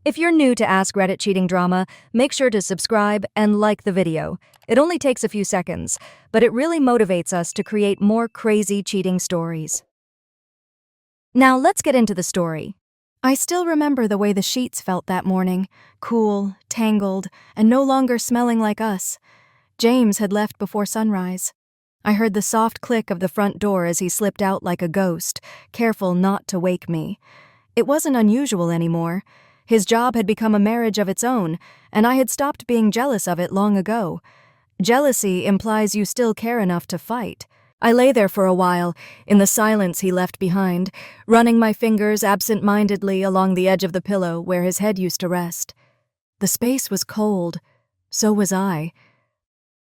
If you're new to AskReddit cheating drama, make sure to subscribe and like the video. It only takes a few seconds, but it really motivates us to create more crazy cheating stories. Now let's get into the story. I still remember the way the sheets felt that morning, cool, tangled, and no longer smelling like us. James had left before sunrise. I heard the soft click of the front door as he slipped out like a ghost, careful not to wake me. It wasn't unusual anymore. His job had become a marriage of its own, and I had stopped being jealous of it long ago. Jealousy implies you still care enough to fight. I lay there for a while, in the silence he left behind, running my fingers absent-mindedly along the edge of the pillow where his head used to rest. The space was cold. So was I.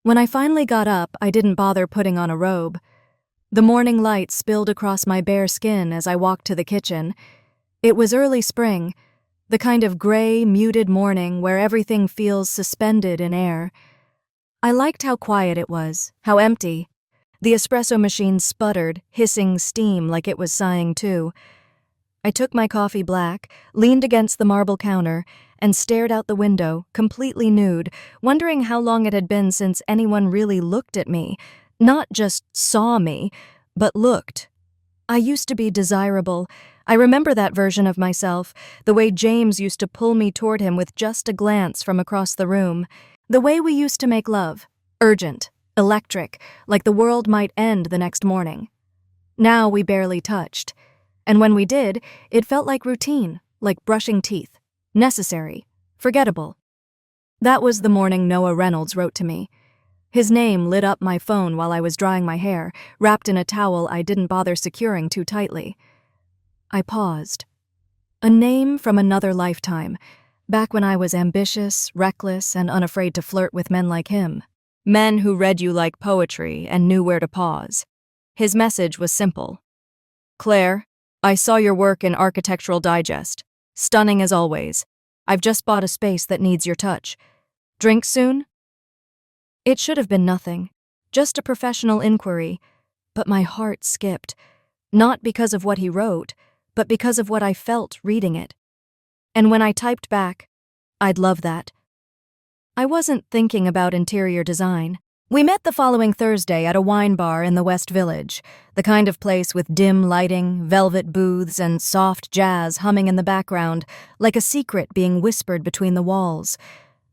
When I finally got up, I didn't bother putting on a robe. The morning light spilled across my bare skin as I walked to the kitchen. It was early spring, the kind of gray, muted morning where everything feels suspended in air. I liked how quiet it was, how empty. The espresso machine sputtered, hissing steam like it was sighing too. I took my coffee black, leaned against the marble counter, and stared out the window, completely nude, wondering how long it had been since anyone really looked at me. Not just saw me, but looked. I used to be desirable. I remember that version of myself, the way James used to pull me toward him with just a glance from across the room. The way we used to make love. Urgent, electric, like the world might end the next morning. Now we barely touched. And when we did, it felt like routine, like brushing teeth. Necessary. Forgettable. That was the morning Noah Reynolds wrote to me. His name lit up my phone while I was drying my hair, wrapped in a towel I didn't bother securing too tightly. I paused. A name from another lifetime, back when I was ambitious, reckless, and unafraid to flirt with men like him. Men who read you like poetry and knew where to pause. His message was simple. Claire, I saw your work in Architectural Digest. Stunning as always. I've just bought a space that needs your touch. Drink soon? It should have been nothing. Just a professional inquiry. But my heart skipped. Not because of what he wrote, but because of what I felt reading it. And when I typed back, I'd love that. I wasn't thinking about interior design. We met the following Thursday at a wine bar in the West Village, the kind of place with dim lighting, velvet booths, and soft jazz humming in the background, like a secret being whispered between the walls.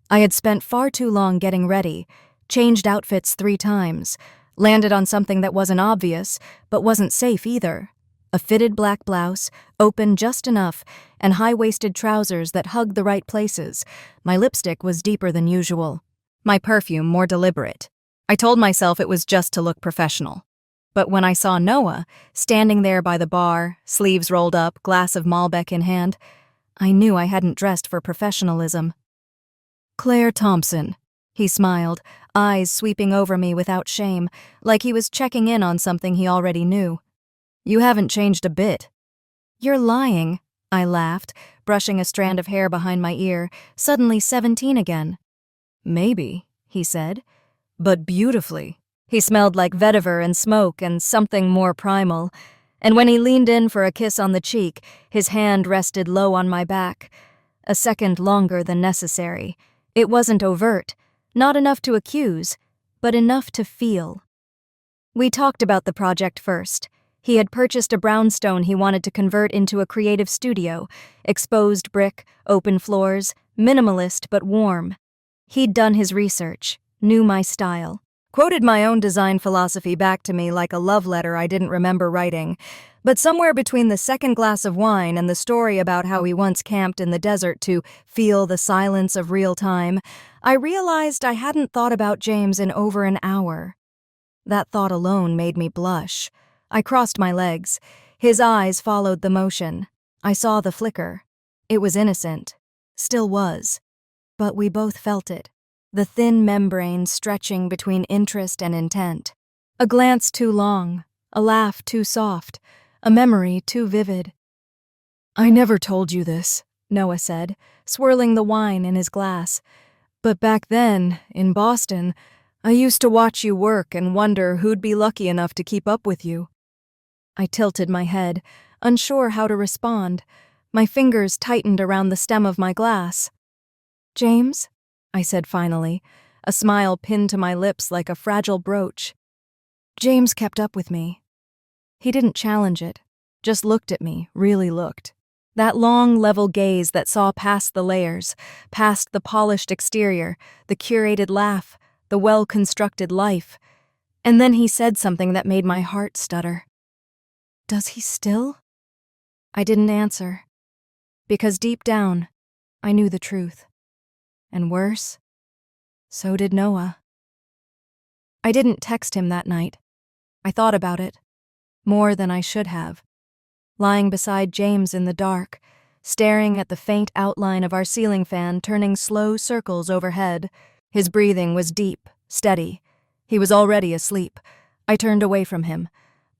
I had spent far too long getting ready, changed outfits 3 times, landed on something that wasn't obvious, but wasn't safe either. A fitted black blouse, open just enough, and high-waisted trousers that hugged the right places. My lipstick was deeper than usual. My perfume more deliberate. I told myself it was just to look professional. But when I saw Noah, standing there by the bar, sleeves rolled up, glass of Malbec in hand, I knew I hadn't dressed for professionalism. Claire Thompson, he smiled, eyes sweeping over me without shame, like he was checking in on something he already knew. You haven't changed a bit. You're lying, I laughed, brushing a strand of hair behind my ear, suddenly 17 again. Maybe, he said, but beautifully. He smelled like vetiver and smoke and something more primal, and when he leaned in for a kiss on the cheek, his hand rested low on my back. A second longer than necessary. It wasn't overt, not enough to accuse, but enough to feel. We talked about the project first. He had purchased a brownstone he wanted to convert into a creative studio, exposed brick, open floors, minimalist but warm. He'd done his research, knew my style, quoted my own design philosophy back to me like a love letter I didn't remember writing. But somewhere between the second glass of wine and the story about how he once camped in the desert to feel the silence of real time, I realized I hadn't thought about James in over an hour. That thought alone made me blush. I crossed my legs. His eyes followed the motion. I saw the flicker. It was innocent. Still was. But we both felt it. The thin membrane stretching between interest and intent. A glance too long. A laugh too soft. A memory too vivid. I never told you this, Noah said, swirling the wine in his glass. But back then, in Boston, I used to watch you work and wonder who'd be lucky enough to keep up with you. I tilted my head, unsure how to respond. My fingers tightened around the stem of my glass. "James?" I said finally, a smile pinned to my lips like a fragile brooch. James kept up with me. He didn't challenge it, just looked at me, really looked. That long, level gaze that saw past the layers, past the polished exterior, the curated laugh, the well-constructed life. And then he said something that made my heart stutter. "Does he still?" I didn't answer, because deep down, I knew the truth. And worse, so did Noah. I didn't text him that night. I thought about it, more than I should have. Lying beside James in the dark, staring at the faint outline of our ceiling fan turning slow circles overhead. His breathing was deep, steady. He was already asleep. I turned away from him.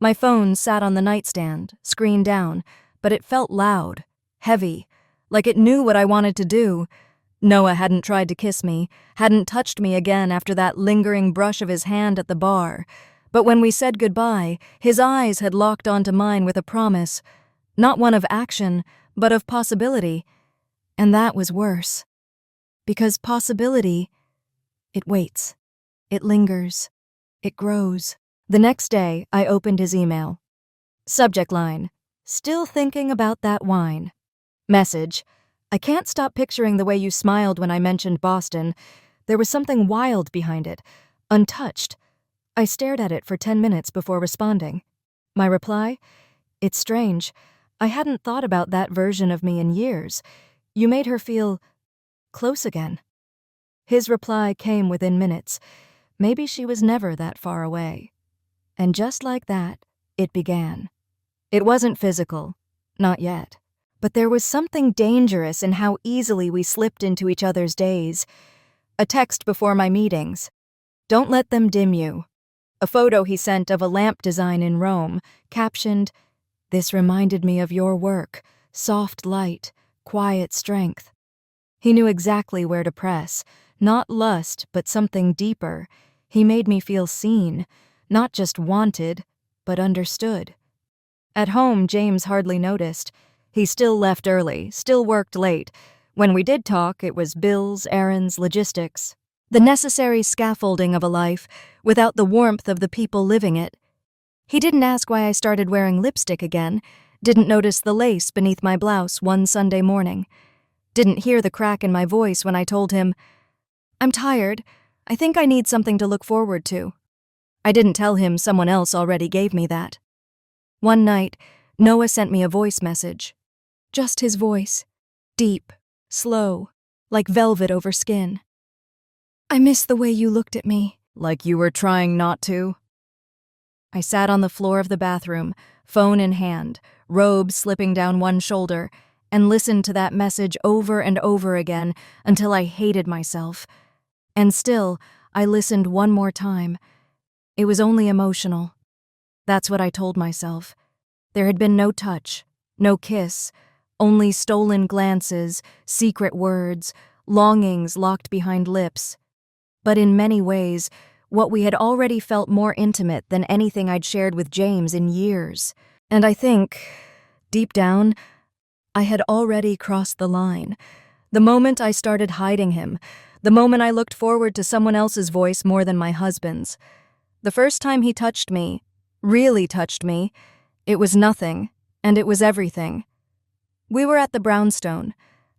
My phone sat on the nightstand, screen down, but it felt loud, heavy, like it knew what I wanted to do. Noah hadn't tried to kiss me, hadn't touched me again after that lingering brush of his hand at the bar. But when we said goodbye, his eyes had locked onto mine with a promise, not one of action, but of possibility. And that was worse. Because possibility, it waits, it lingers, it grows. The next day, I opened his email. Subject line, "Still thinking about that wine." Message, "I can't stop picturing the way you smiled when I mentioned Boston. There was something wild behind it, untouched." I stared at it for 10 minutes before responding. My reply? "It's strange. I hadn't thought about that version of me in years. You made her feel close again." His reply came within minutes. Maybe she was never that far away. And just like that, it began. It wasn't physical, not yet. But there was something dangerous in how easily we slipped into each other's days. A text before my meetings. "Don't let them dim you." A photo he sent of a lamp design in Rome, captioned, "This reminded me of your work, soft light, quiet strength." He knew exactly where to press, not lust, but something deeper. He made me feel seen, not just wanted, but understood. At home, James hardly noticed. He still left early, still worked late. When we did talk, it was bills, errands, logistics. The necessary scaffolding of a life, without the warmth of the people living it. He didn't ask why I started wearing lipstick again, didn't notice the lace beneath my blouse one Sunday morning, didn't hear the crack in my voice when I told him, "I'm tired. I think I need something to look forward to." I didn't tell him someone else already gave me that. One night, Noah sent me a voice message. Just his voice. Deep, slow, like velvet over skin. "I miss the way you looked at me." "Like you were trying not to?" I sat on the floor of the bathroom, phone in hand, robe slipping down one shoulder, and listened to that message over and over again until I hated myself. And still, I listened one more time. It was only emotional. That's what I told myself. There had been no touch, no kiss, only stolen glances, secret words, longings locked behind lips. But in many ways, what we had already felt more intimate than anything I'd shared with James in years. And I think, deep down, I had already crossed the line. The moment I started hiding him, the moment I looked forward to someone else's voice more than my husband's. The first time he touched me, really touched me, it was nothing, and it was everything. We were at the brownstone.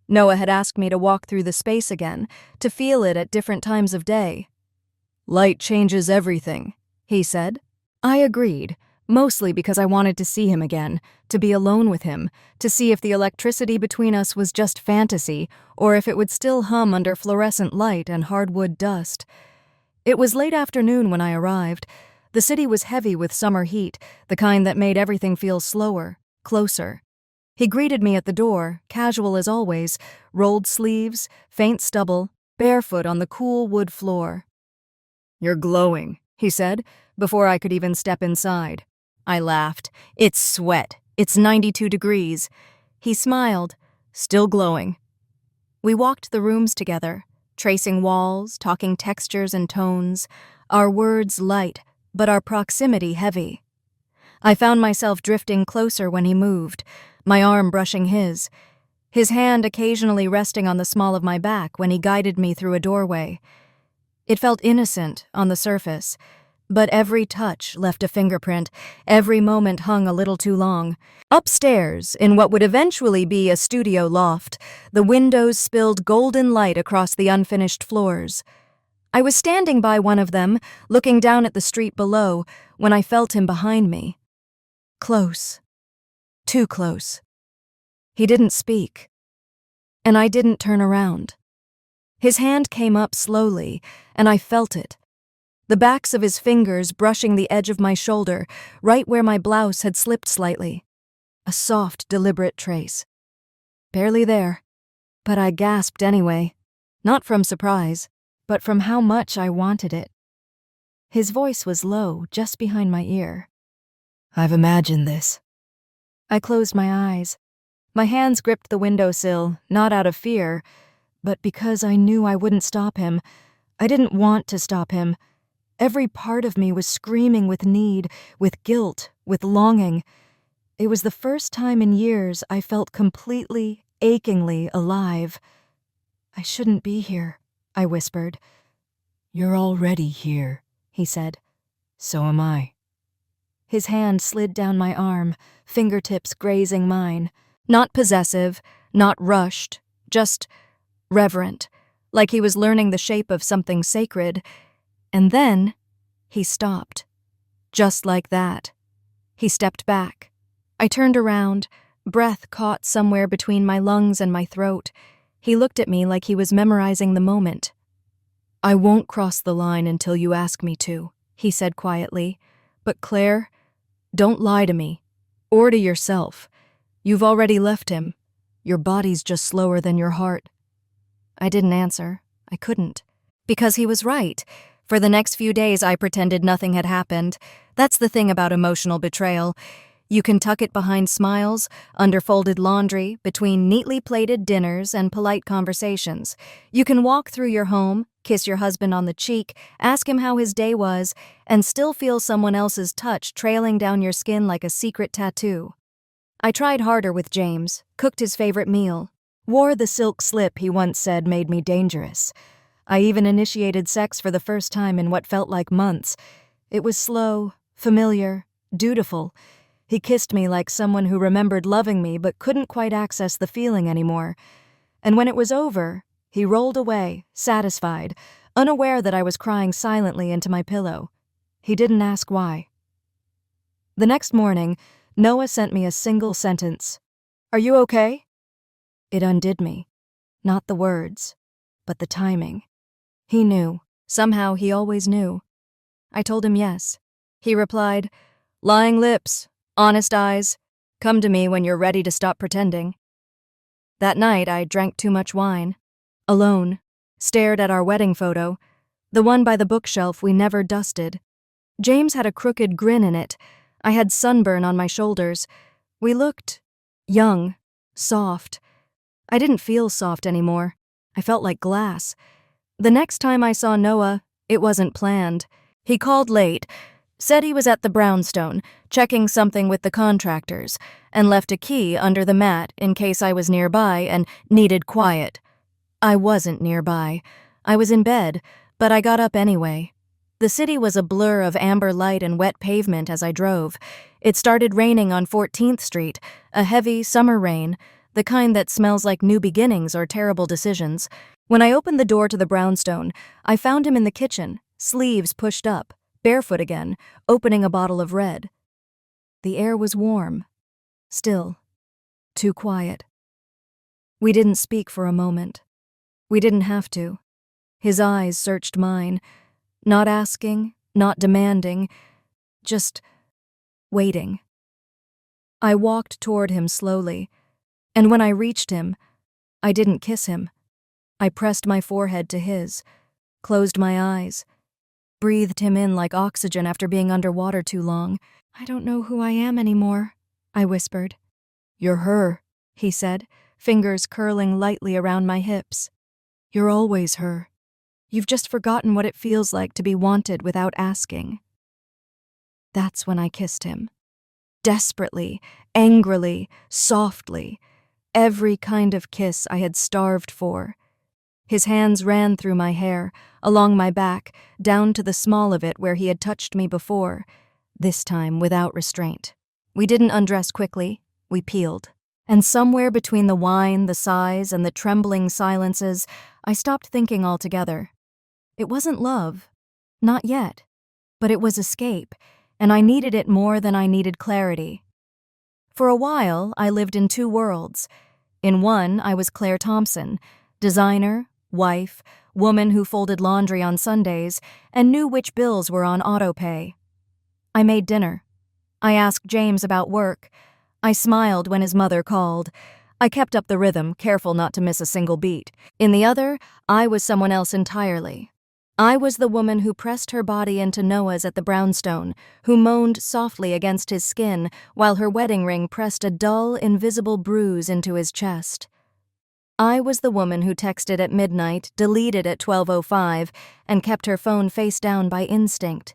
Noah had asked me to walk through the space again, to feel it at different times of day. "Light changes everything," he said. I agreed, mostly because I wanted to see him again, to be alone with him, to see if the electricity between us was just fantasy, or if it would still hum under fluorescent light and hardwood dust. It was late afternoon when I arrived. The city was heavy with summer heat, the kind that made everything feel slower, closer. He greeted me at the door, casual as always, rolled sleeves, faint stubble, barefoot on the cool wood floor. "You're glowing," he said, before I could even step inside. I laughed. "It's sweat. It's 92 degrees. He smiled, still glowing. We walked the rooms together, tracing walls, talking textures and tones, our words light, but our proximity heavy. I found myself drifting closer when he moved, my arm brushing his, his hand occasionally resting on the small of my back when he guided me through a doorway. It felt innocent on the surface, but every touch left a fingerprint, every moment hung a little too long. Upstairs, in what would eventually be a studio loft, the windows spilled golden light across the unfinished floors. I was standing by one of them, looking down at the street below, when I felt him behind me. Close. Too close. He didn't speak, and I didn't turn around. His hand came up slowly, and I felt it. The backs of his fingers brushing the edge of my shoulder, right where my blouse had slipped slightly. A soft, deliberate trace. Barely there, but I gasped anyway, not from surprise, but from how much I wanted it. His voice was low, just behind my ear. "I've imagined this." I closed my eyes. My hands gripped the windowsill, not out of fear, but because I knew I wouldn't stop him. I didn't want to stop him. Every part of me was screaming with need, with guilt, with longing. It was the first time in years I felt completely, achingly alive. "I shouldn't be here," I whispered. "You're already here," he said. "So am I." His hand slid down my arm, fingertips grazing mine. Not possessive, not rushed, just reverent, like he was learning the shape of something sacred. And then he stopped. Just like that. He stepped back. I turned around, breath caught somewhere between my lungs and my throat. He looked at me like he was memorizing the moment. "I won't cross the line until you ask me to," he said quietly. "But Claire, don't lie to me, or to yourself. You've already left him. Your body's just slower than your heart." I didn't answer. I couldn't. Because he was right. For the next few days, I pretended nothing had happened. That's the thing about emotional betrayal. You can tuck it behind smiles, under folded laundry, between neatly plated dinners and polite conversations. You can walk through your home, kiss your husband on the cheek, ask him how his day was, and still feel someone else's touch trailing down your skin like a secret tattoo. I tried harder with James, cooked his favorite meal, wore the silk slip he once said made me dangerous. I even initiated sex for the first time in what felt like months. It was slow, familiar, dutiful. He kissed me like someone who remembered loving me but couldn't quite access the feeling anymore. And when it was over, he rolled away, satisfied, unaware that I was crying silently into my pillow. He didn't ask why. The next morning, Noah sent me a single sentence. "Are you okay?" It undid me. Not the words, but the timing. He knew. Somehow he always knew. I told him yes. He replied, "Lying lips, honest eyes. Come to me when you're ready to stop pretending." That night I drank too much wine. Alone, stared at our wedding photo, the one by the bookshelf we never dusted. James had a crooked grin in it. I had sunburn on my shoulders. We looked young, soft. I didn't feel soft anymore. I felt like glass. The next time I saw Noah, it wasn't planned. He called late, said he was at the brownstone, checking something with the contractors, and left a key under the mat in case I was nearby and needed quiet. I wasn't nearby. I was in bed, but I got up anyway. The city was a blur of amber light and wet pavement as I drove. It started raining on 14th Street, a heavy summer rain, the kind that smells like new beginnings or terrible decisions. When I opened the door to the brownstone, I found him in the kitchen, sleeves pushed up, barefoot again, opening a bottle of red. The air was warm, still, too quiet. We didn't speak for a moment. We didn't have to. His eyes searched mine. Not asking, not demanding, just waiting. I walked toward him slowly, and when I reached him, I didn't kiss him. I pressed my forehead to his, closed my eyes, breathed him in like oxygen after being underwater too long. "I don't know who I am anymore," I whispered. "You're her," he said, fingers curling lightly around my hips. "You're always her. You've just forgotten what it feels like to be wanted without asking." That's when I kissed him. Desperately, angrily, softly. Every kind of kiss I had starved for. His hands ran through my hair, along my back, down to the small of it where he had touched me before, this time without restraint. We didn't undress quickly, we peeled. And somewhere between the whine, the sighs, and the trembling silences, I stopped thinking altogether. It wasn't love. Not yet. But it was escape, and I needed it more than I needed clarity. For a while, I lived in two worlds. In one, I was Claire Thompson, designer, wife, woman who folded laundry on Sundays and knew which bills were on autopay. I made dinner. I asked James about work. I smiled when his mother called. I kept up the rhythm, careful not to miss a single beat. In the other, I was someone else entirely. I was the woman who pressed her body into Noah's at the brownstone, who moaned softly against his skin while her wedding ring pressed a dull, invisible bruise into his chest. I was the woman who texted at midnight, deleted at 12:05, and kept her phone face down by instinct.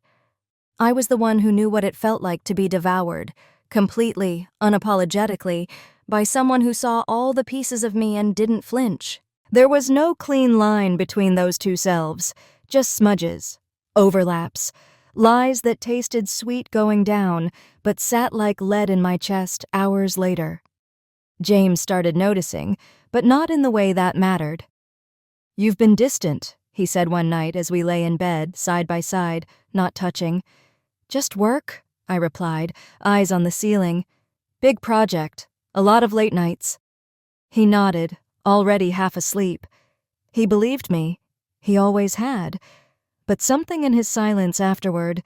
I was the one who knew what it felt like to be devoured, completely, unapologetically, by someone who saw all the pieces of me and didn't flinch. There was no clean line between those two selves, just smudges, overlaps, lies that tasted sweet going down, but sat like lead in my chest hours later. James started noticing, but not in the way that mattered. "You've been distant," he said one night as we lay in bed, side by side, not touching. "Just work," I replied, eyes on the ceiling. "Big project, a lot of late nights." He nodded, already half asleep. He believed me. He always had. But something in his silence afterward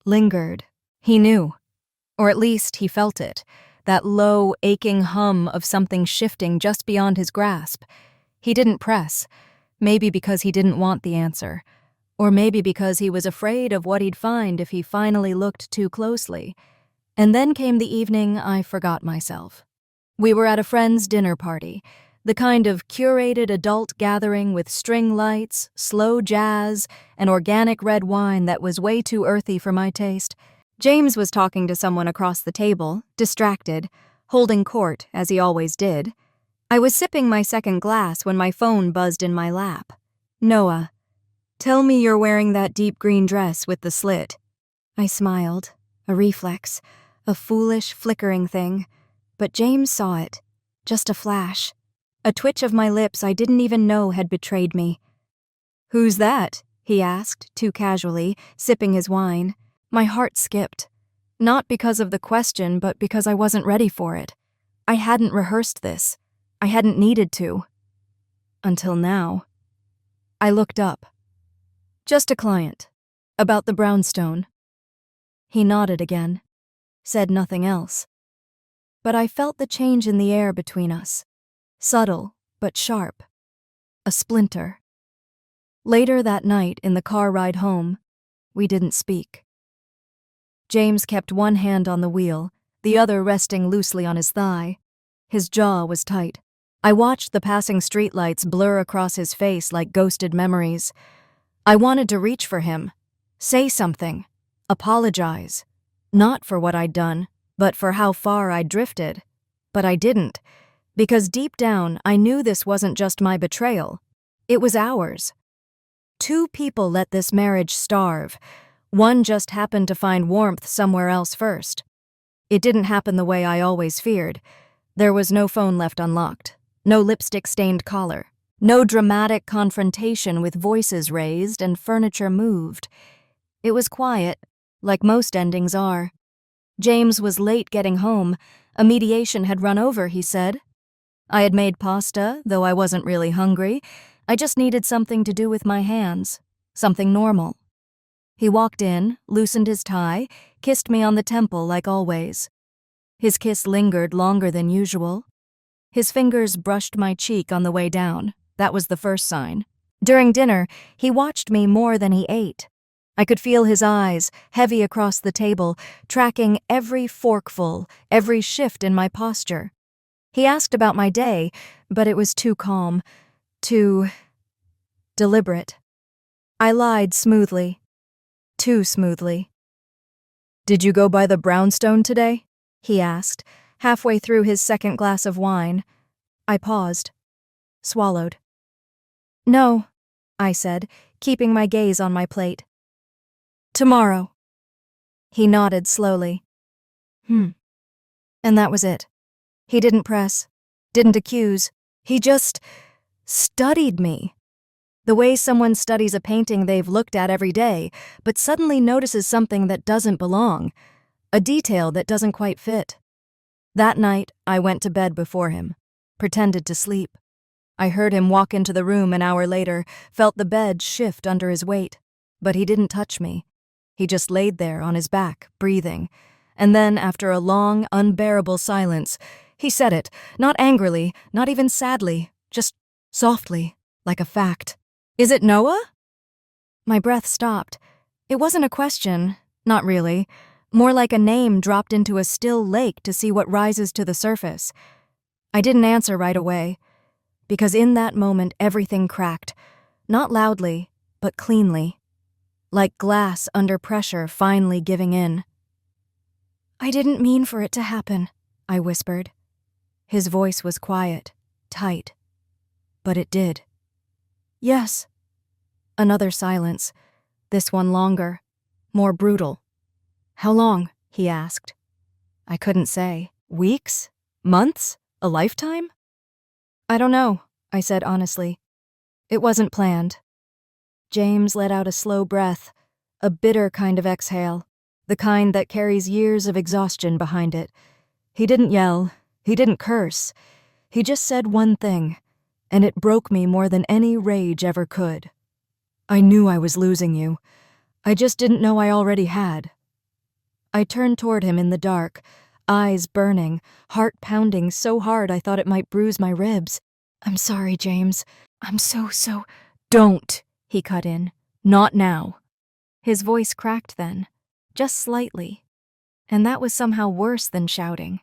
lingered. He knew. Or at least he felt it. That low, aching hum of something shifting just beyond his grasp. He didn't press. Maybe because he didn't want the answer. Or maybe because he was afraid of what he'd find if he finally looked too closely. And then came the evening I forgot myself. We were at a friend's dinner party, the kind of curated adult gathering with string lights, slow jazz, and organic red wine that was way too earthy for my taste. James was talking to someone across the table, distracted, holding court, as he always did. I was sipping my second glass when my phone buzzed in my lap. "Noah, tell me you're wearing that deep green dress with the slit." I smiled, a reflex, a foolish, flickering thing. But James saw it, just a flash, a twitch of my lips I didn't even know had betrayed me. "Who's that?" he asked, too casually, sipping his wine. My heart skipped. Not because of the question, but because I wasn't ready for it. I hadn't rehearsed this. I hadn't needed to. Until now. I looked up. "Just a client. About the brownstone." He nodded again, said nothing else. But I felt the change in the air between us. Subtle, but sharp. A splinter. Later that night, in the car ride home, we didn't speak. James kept one hand on the wheel, the other resting loosely on his thigh. His jaw was tight. I watched the passing streetlights blur across his face like ghosted memories. I wanted to reach for him, say something, apologize. Not for what I'd done, but for how far I'd drifted. But I didn't, because deep down I knew this wasn't just my betrayal. It was ours. Two people let this marriage starve. One just happened to find warmth somewhere else first. It didn't happen the way I always feared. There was no phone left unlocked, no lipstick-stained collar, no dramatic confrontation with voices raised and furniture moved. It was quiet, like most endings are. James was late getting home. A mediation had run over, he said. I had made pasta, though I wasn't really hungry. I just needed something to do with my hands, something normal. He walked in, loosened his tie, kissed me on the temple like always. His kiss lingered longer than usual. His fingers brushed my cheek on the way down. That was the first sign. During dinner, he watched me more than he ate. I could feel his eyes, heavy across the table, tracking every forkful, every shift in my posture. He asked about my day, but it was too calm, too deliberate. I lied smoothly. Too smoothly. "Did you go by the brownstone today?" he asked, halfway through his second glass of wine. I paused, swallowed. No, I said, keeping my gaze on my plate. Tomorrow. He nodded slowly. And that was it. He didn't press, didn't accuse. He just studied me. The way someone studies a painting they've looked at every day, but suddenly notices something that doesn't belong, a detail that doesn't quite fit. That night, I went to bed before him, pretended to sleep. I heard him walk into the room an hour later, felt the bed shift under his weight, but he didn't touch me. He just laid there on his back, breathing. And then, after a long, unbearable silence, he said it, not angrily, not even sadly, just softly, like a fact. Is it Noah? My breath stopped. It wasn't a question, not really. More like a name dropped into a still lake to see what rises to the surface. I didn't answer right away, because in that moment everything cracked, not loudly, but cleanly, like glass under pressure finally giving in. I didn't mean for it to happen, I whispered. His voice was quiet, tight, but it did. Yes. Another silence, this one longer, more brutal. How long? He asked. I couldn't say. Weeks? Months? A lifetime? I don't know, I said honestly. It wasn't planned. James let out a slow breath, a bitter kind of exhale, the kind that carries years of exhaustion behind it. He didn't yell, he didn't curse. He just said one thing, and it broke me more than any rage ever could. I knew I was losing you. I just didn't know I already had. I turned toward him in the dark, eyes burning, heart pounding so hard I thought it might bruise my ribs. I'm sorry, James. I'm so. Don't, he cut in. Not now. His voice cracked then, just slightly. And that was somehow worse than shouting.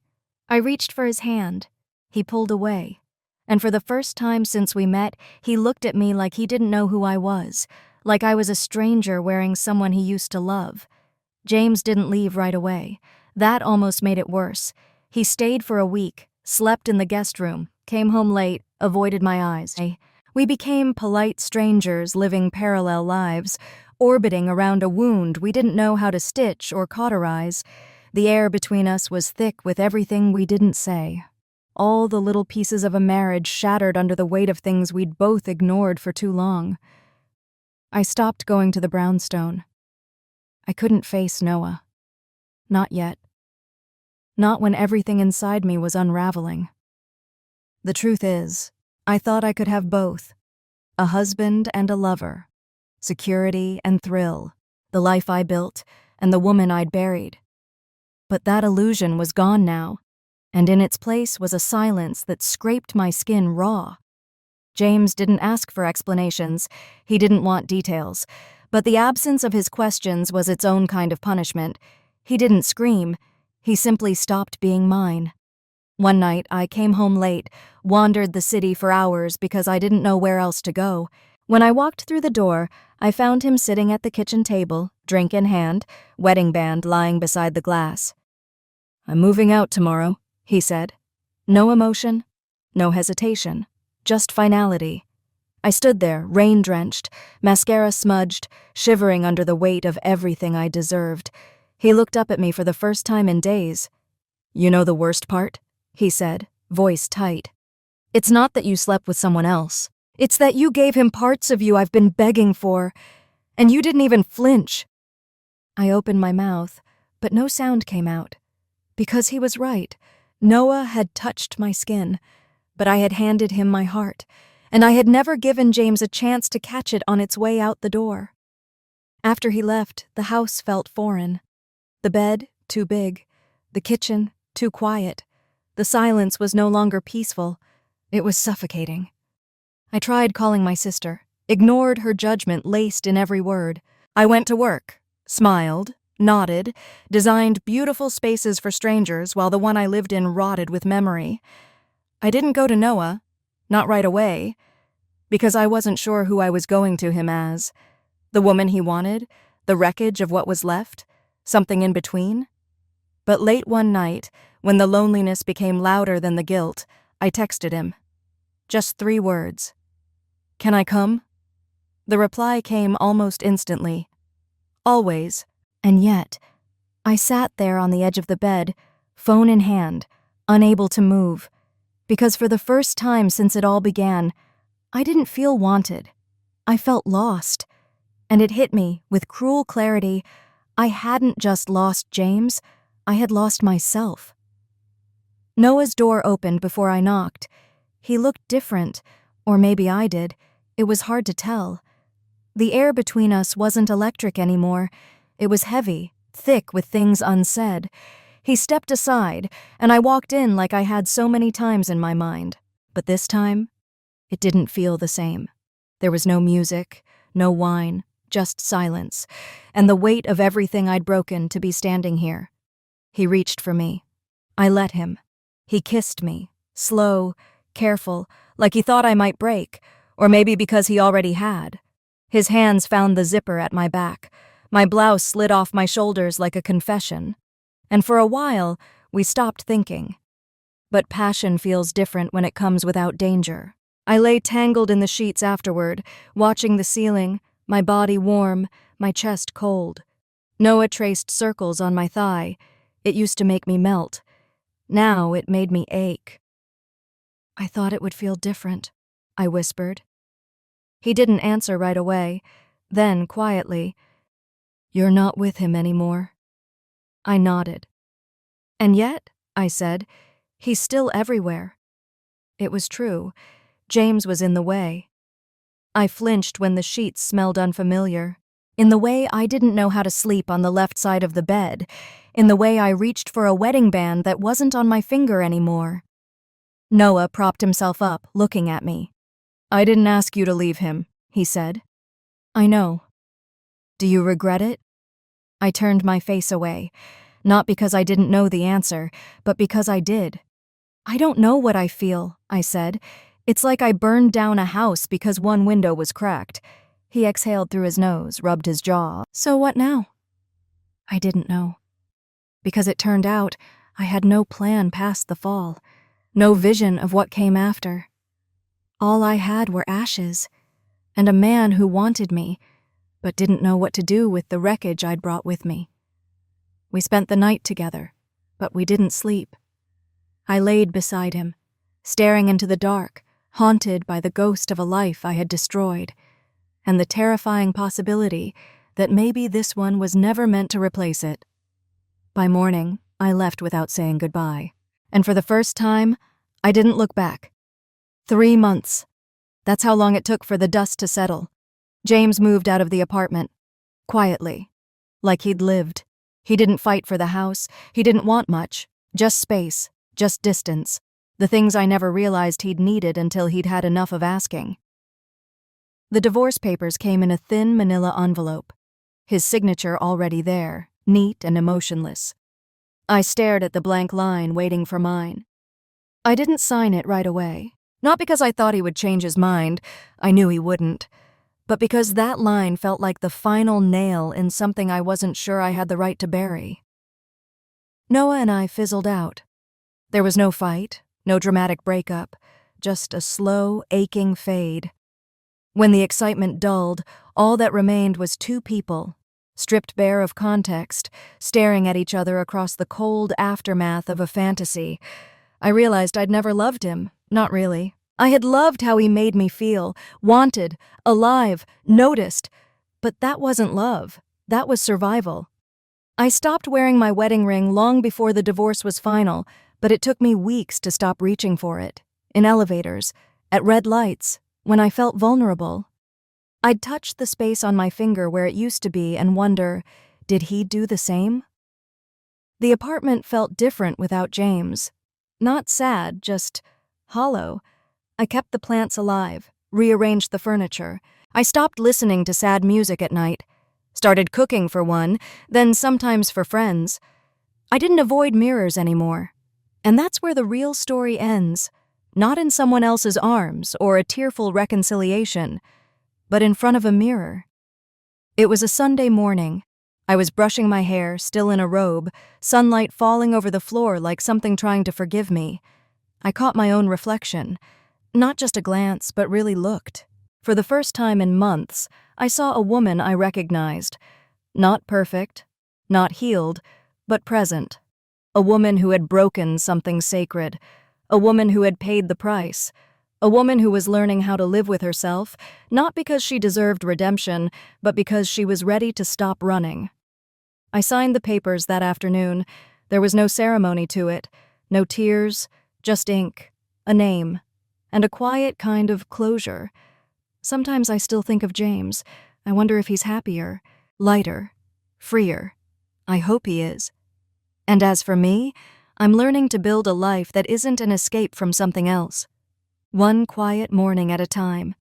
I reached for his hand. He pulled away. And for the first time since we met, he looked at me like he didn't know who I was, like I was a stranger wearing someone he used to love. James didn't leave right away. That almost made it worse. He stayed for a week, slept in the guest room, came home late, avoided my eyes. We became polite strangers living parallel lives, orbiting around a wound we didn't know how to stitch or cauterize. The air between us was thick with everything we didn't say. All the little pieces of a marriage shattered under the weight of things we'd both ignored for too long. I stopped going to the brownstone. I couldn't face Noah. Not yet. Not when everything inside me was unraveling. The truth is, I thought I could have both. A husband and a lover. Security and thrill. The life I built and the woman I'd buried. But that illusion was gone now, and in its place was a silence that scraped my skin raw. James didn't ask for explanations. He didn't want details. But the absence of his questions was its own kind of punishment. He didn't scream. He simply stopped being mine. One night, I came home late, wandered the city for hours because I didn't know where else to go. When I walked through the door, I found him sitting at the kitchen table, drink in hand, wedding band lying beside the glass. I'm moving out tomorrow, he said. No emotion, no hesitation, just finality. I stood there, rain-drenched, mascara smudged, shivering under the weight of everything I deserved. He looked up at me for the first time in days. You know the worst part? He said, voice tight. It's not that you slept with someone else. It's that you gave him parts of you I've been begging for, and you didn't even flinch. I opened my mouth, but no sound came out. Because he was right. Noah had touched my skin, but I had handed him my heart, and I had never given James a chance to catch it on its way out the door. After he left, the house felt foreign. The bed, too big. The kitchen, too quiet. The silence was no longer peaceful. It was suffocating. I tried calling my sister, ignored her judgment laced in every word. I went to work, smiled, nodded, designed beautiful spaces for strangers while the one I lived in rotted with memory. I didn't go to Noah, not right away, because I wasn't sure who I was going to him as. The woman he wanted, the wreckage of what was left, something in between. But late one night, when the loneliness became louder than the guilt, I texted him, Just 3 words. "Can I come?" The reply came almost instantly. Always. And yet, I sat there on the edge of the bed, phone in hand, unable to move, because for the first time since it all began, I didn't feel wanted. I felt lost. And it hit me, with cruel clarity, I hadn't just lost James, I had lost myself. Noah's door opened before I knocked. He looked different, or maybe I did. It was hard to tell. The air between us wasn't electric anymore. It was heavy, thick with things unsaid. He stepped aside, and I walked in like I had so many times in my mind. But this time, it didn't feel the same. There was no music, no wine, just silence, and the weight of everything I'd broken to be standing here. He reached for me. I let him. He kissed me, slow, careful, like he thought I might break, or maybe because he already had. His hands found the zipper at my back. My blouse slid off my shoulders like a confession. And for a while, we stopped thinking. But passion feels different when it comes without danger. I lay tangled in the sheets afterward, watching the ceiling, my body warm, my chest cold. Noah traced circles on my thigh. It used to make me melt. Now it made me ache. "I thought it would feel different," I whispered. He didn't answer right away. Then, quietly, "You're not with him anymore." I nodded. "And yet," I said, "he's still everywhere." It was true. James was in the way. I flinched when the sheets smelled unfamiliar. In the way I didn't know how to sleep on the left side of the bed. In the way I reached for a wedding band that wasn't on my finger anymore. Noah propped himself up, looking at me. "I didn't ask you to leave him," he said. "I know." "Do you regret it?" I turned my face away, not because I didn't know the answer, but because I did. "I don't know what I feel," I said. "It's like I burned down a house because one window was cracked." He exhaled through his nose, rubbed his jaw. "So what now?" I didn't know. Because it turned out I had no plan past the fall, no vision of what came after. All I had were ashes, and a man who wanted me, but didn't know what to do with the wreckage I'd brought with me. We spent the night together, but we didn't sleep. I laid beside him, staring into the dark, haunted by the ghost of a life I had destroyed, and the terrifying possibility that maybe this one was never meant to replace it. By morning, I left without saying goodbye, and for the first time, I didn't look back. 3 months. That's how long it took for the dust to settle. James moved out of the apartment, quietly, like he'd lived. He didn't fight for the house, he didn't want much, just space, just distance, the things I never realized he'd needed until he'd had enough of asking. The divorce papers came in a thin manila envelope, his signature already there, neat and emotionless. I stared at the blank line, waiting for mine. I didn't sign it right away, not because I thought he would change his mind, I knew he wouldn't, but because that line felt like the final nail in something I wasn't sure I had the right to bury. Noah and I fizzled out. There was no fight, no dramatic breakup, just a slow, aching fade. When the excitement dulled, all that remained was 2 people, stripped bare of context, staring at each other across the cold aftermath of a fantasy. I realized I'd never loved him, not really. I had loved how he made me feel, wanted, alive, noticed, but that wasn't love. That was survival. I stopped wearing my wedding ring long before the divorce was final, but it took me weeks to stop reaching for it. In elevators, at red lights, when I felt vulnerable. I'd touch the space on my finger where it used to be and wonder, did he do the same? The apartment felt different without James. Not sad, just hollow. I kept the plants alive, rearranged the furniture. I stopped listening to sad music at night. Started cooking for one, then sometimes for friends. I didn't avoid mirrors anymore. And that's where the real story ends. Not in someone else's arms or a tearful reconciliation, but in front of a mirror. It was a Sunday morning. I was brushing my hair, still in a robe, sunlight falling over the floor like something trying to forgive me. I caught my own reflection. Not just a glance, but really looked. For the first time in months, I saw a woman I recognized. Not perfect, not healed, but present. A woman who had broken something sacred. A woman who had paid the price. A woman who was learning how to live with herself, not because she deserved redemption, but because she was ready to stop running. I signed the papers that afternoon. There was no ceremony to it, no tears, just ink, a name, and a quiet kind of closure. Sometimes I still think of James. I wonder if he's happier, lighter, freer. I hope he is. And as for me, I'm learning to build a life that isn't an escape from something else. One quiet morning at a time.